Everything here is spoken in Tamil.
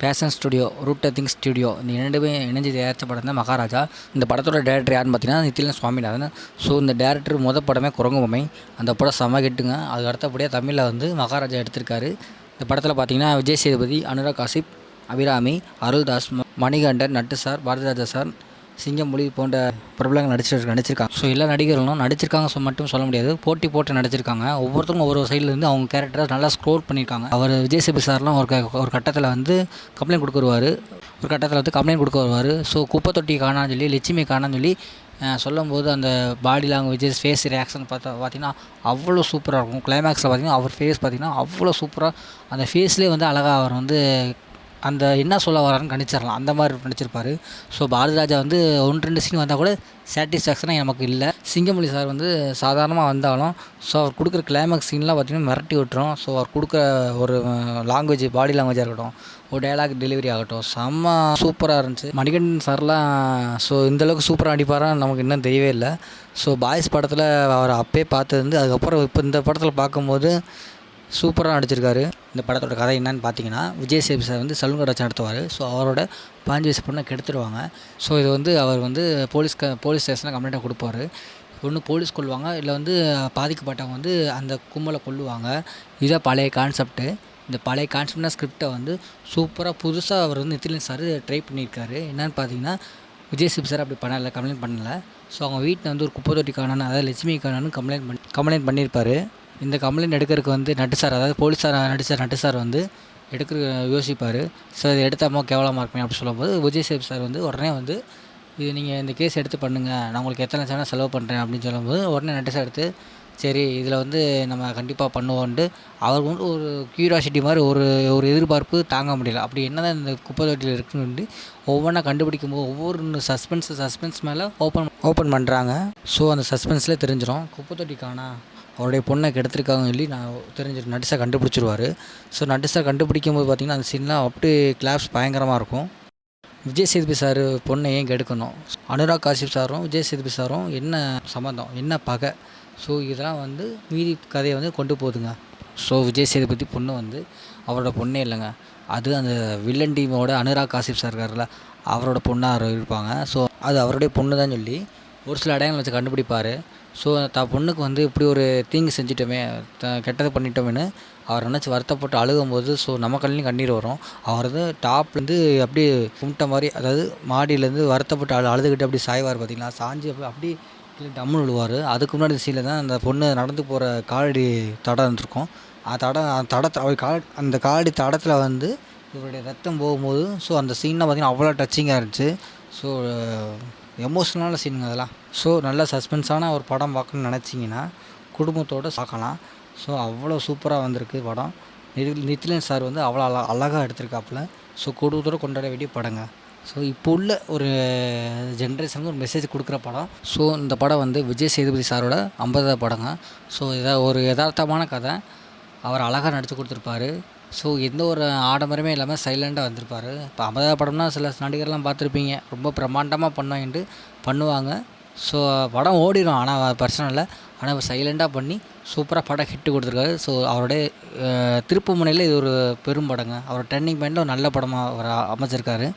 Fashion studio, root touching studio இந்த 2மே இணைஞ்சு தயாரித்த படம் தான் மகாராஜா. இந்த படத்தோட டேரக்டர் யாருன்னு பார்த்தீங்கன்னா நித்திலன் சுவாமிநாதன். ஸோ இந்த டேரக்டர் படமே குரங்கு பொம்மை. அந்த படம் செம ஹிட்டுங்க. அதுக்கு அடுத்தபடியாக தமிழில் மகாராஜா எடுத்திருக்காரு. இந்த படத்தில் பார்த்தீங்கன்னா விஜய் சேதுபதி, அனுராக் காசிப், அபிராமி, அருள்தாஸ், மணிகண்டன், நட்டு சார், பாரதிராஜா சார், சிங்கமொழி போன்ற பிரபலங்கள் நடிச்சிருக்காங்க. ஸோ எல்லா நடிகர்களும் நடிச்சிருக்காங்க மட்டும் சொல்ல முடியாது, போட்டி போட்டு நடிச்சிருக்காங்க. ஒவ்வொருத்தரும் ஒவ்வொரு சைட்லேருந்து அவங்க கேரக்டரை நல்லா ஸ்க்ரோல் பண்ணியிருக்காங்க. அவர் விஜய் சேதுபதி சார்லாம் ஒரு கட்டத்தில் கம்ப்ளைண்ட் கொடுக்க வருவார். ஸோ குப்பை தொட்டி காணான்னு சொல்லி, லட்சுமி காணான்னு சொல்லி சொல்லும்போது அந்த பாடி லாங்குவேஜஸ், ஃபேஸ் ரியாக்ஷன் பார்த்தீங்கன்னா அவ்வளோ சூப்பராக இருக்கும். கிளைமேக்ஸில் பார்த்தீங்கன்னா அவர் ஃபேஸ் பார்த்தீங்கன்னா அவ்வளோ சூப்பராக, அந்த ஃபேஸ்லேயே அழகாக அவர் அந்த என்ன சொல்ல வரான்னு கணிச்சிடலாம், அந்த மாதிரி நடிச்சிருப்பார். ஸோ பாரதிராஜா 1-2 சீன் வந்தால் கூட சாட்டிஸ்ஃபேக்ஷனாக நமக்கு இல்லை. சிங்கமொழி சார் சாதாரணமாக வந்தாலும் ஸோ அவர் கொடுக்குற கிளைமேக்ஸ் சீன்லாம் பார்த்திங்கன்னா மிரட்டி விட்டுரும். ஸோ அவர் கொடுக்குற ஒரு லாங்குவேஜ், பாடி லாங்குவேஜாக இருக்கட்டும், ஒரு டைலாக் டெலிவரி ஆகட்டும், செம்ம சூப்பராக இருந்துச்சு. மணிகண்டன் சார்லாம் ஸோ இந்தளவுக்கு சூப்பராக நடிப்பாரான்னு நமக்கு இன்னும் தெரியவே இல்லை. ஸோ பாய்ஸ் படத்தில் அவர் அப்பயே பார்த்தது அதுக்கப்புறம் இப்போ இந்த படத்தில் பார்க்கும்போது சூப்பராக நடிச்சிருக்காரு. இந்த படத்தோட கதை என்னன்னு பார்த்தீங்கன்னா, விஜய் சேதுபதி சார் சலூன் கடை வச்சு நடத்துவார். ஸோ அவரோட 15 வயசு பொண்ணை கெடுத்துடுவாங்க. ஸோ இது அவர் போலீஸ் ஸ்டேஷனில் கம்ப்ளைண்ட்டாக கொடுப்பாரு. ஒன்று போலீஸ் கொல்லுவாங்க, இல்லை பாதிக்கப்பட்டவங்க அந்த கும்பலை கொல்லுவாங்க. இதுதான் பழைய கான்செப்ட்டு. இந்த பழைய கான்செப்ட்னா ஸ்கிரிப்டை சூப்பராக புதுசாக அவர் நித்திலன் சார் ட்ரை பண்ணியிருக்காரு. என்னென்னு பார்த்தீங்கன்னா, விஜய் சேதுபதி சார் அப்படி கம்ப்ளைண்ட் பண்ணலை. ஸோ அவங்க வீட்டில் ஒரு குப்பை தொட்டி காணான்னு, அதாவது லட்சுமி காணான்னு கம்ப்ளைண்ட் பண்ணியிருப்பார். இந்த கம்ப்ளைண்ட் எடுக்கிறதுக்கு நட்டு சார், அதாவது போலீஸார் நடித்த நட்டு சார் எடுக்கிற யோசிப்பார். ஸோ இதை எடுத்தாமல் கேவலமாக இருக்குமே அப்படின்னு சொல்லும்போது விஜய் சேதுபதி சார் உடனே இது நீங்கள் இந்த கேஸ் எடுத்து பண்ணுங்கள், நான் உங்களுக்கு எத்தனை லட்சம் செலவு பண்ணுறேன் அப்படின்னு சொல்லும்போது உடனே நட்டு சார் எடுத்து சரி இதில் நம்ம கண்டிப்பாக பண்ணுவோன்ட்டு அவர் ஒரு க்யூரியாசிட்டி மாதிரி ஒரு எதிர்பார்ப்பு தாங்க முடியல. அப்படி என்ன தான் இந்த குப்பை தொட்டியில் இருக்குன்னு ஒவ்வொன்றா கண்டுபிடிக்கும்போது ஒவ்வொரு சஸ்பென்ஸ் மேலே ஓப்பன் பண்ணுறாங்க. ஸோ அந்த சஸ்பென்ஸ்லேயே தெரிஞ்சிடும் குப்பை தொட்டி காணா அவருடைய பொண்ணை கெடுத்துருக்காங்கன்னு சொல்லி நட்டு சார் கண்டுபிடிச்சிருவார். ஸோ நட்டு சார் கண்டுபிடிக்கும் போது பார்த்திங்கன்னா அந்த சீன்லாம் அப்படியே கிளாப்ஸ் பயங்கரமாக இருக்கும். விஜய் சேதுபதி சார் பொண்ணை ஏன் கெடுக்கணும், அனுராக் காசிப் சாரும் விஜய் சேதுபதி சாரும் என்ன சம்மந்தம், என்ன பகை, ஸோ இதெல்லாம் மீதி கதையை கொண்டு போகுதுங்க. ஸோ விஜய் சேதுபதி பொண்ணு அவரோட பொண்ணே இல்லைங்க, அது அந்த வில்லன் டீமோட அனுராக் காசிப் சார் இருக்கார்ல அவரோட பொண்ணாக இருப்பாங்க. ஸோ அது அவருடைய பொண்ணு தான் சொல்லி ஒரு சில அடையாளங்களை வச்சு கண்டுபிடிப்பார். ஸோ பொண்ணுக்கு இப்படி ஒரு தீங்கு செஞ்சிட்டோமே, கெட்டது பண்ணிட்டோமேனு அவர் நினச்சி வருத்தப்பட்டு அழுகும்போது ஸோ நம்ம கண்ணிலையும் கண்ணீர் வரும். அவர் டாப்லேருந்து அப்படியே கும்பிட்ட மாதிரி, அதாவது மாடியிலேருந்து வருத்தப்பட்டு அழுதுகிட்டு அப்படி சாய்வார் பார்த்தீங்களா, சாஞ்சி அப்படி டம்முன்னு விழுவார். அதுக்கு முன்னாடி சீனில் தான் அந்த பொண்ணு நடந்து போகிற காலடி தடம் இருந்திருக்கும். அந்த காலடி தடத்தில் இவருடைய ரத்தம் போகும்போது ஸோ அந்த சீன்லாம் பார்த்திங்கன்னா அவ்வளோ டச்சிங்காக இருந்துச்சு. ஸோ எமோஷ்னலான சீனுங்க அதெல்லாம். ஸோ நல்ல சஸ்பென்ஸான ஒரு படம் பார்க்கணுன்னு நினச்சிங்கன்னா குடும்பத்தோடு பார்க்கலாம். ஸோ அவ்வளோ சூப்பராக வந்திருக்கு படம். நித்திலன் சார் அவ்வளோ அழகாக எடுத்திருக்காப்புல. ஸோ குடும்பத்தோடு கொண்டாட வேண்டிய படங்க. ஸோ இப்போ உள்ள ஒரு ஜென்ரேஷனுக்கு ஒரு மெசேஜ் கொடுக்குற படம். ஸோ இந்த படம் விஜய் சேதுபதி சாரோட 50வது படங்க. ஸோ ஒரு யதார்த்தமான கதை, அவர் அழகாக நடித்து கொடுத்துருப்பாரு. ஸோ எந்த ஒரு ஆடம்பரமே இல்லாமல் சைலண்டாக வந்திருப்பார். இப்போ 50வது படம்னா சில நடிகர்லாம் பார்த்துருப்பீங்க, ரொம்ப பிரம்மாண்டமாக பண்ணுவாங்க. ஸோ படம் ஓடிடும், ஆனால் பிரச்சனை இல்லை. ஆனால் அவர் சைலண்டாக பண்ணி சூப்பராக படம் ஹிட்டு கொடுத்துருக்காரு. ஸோ அவருடைய திருப்புமுனையில் இது ஒரு பெரும் படங்க. அவர் டர்னிங் பாயிண்டில் ஒரு நல்ல படமாக அவர் அமைச்சிருக்காரு.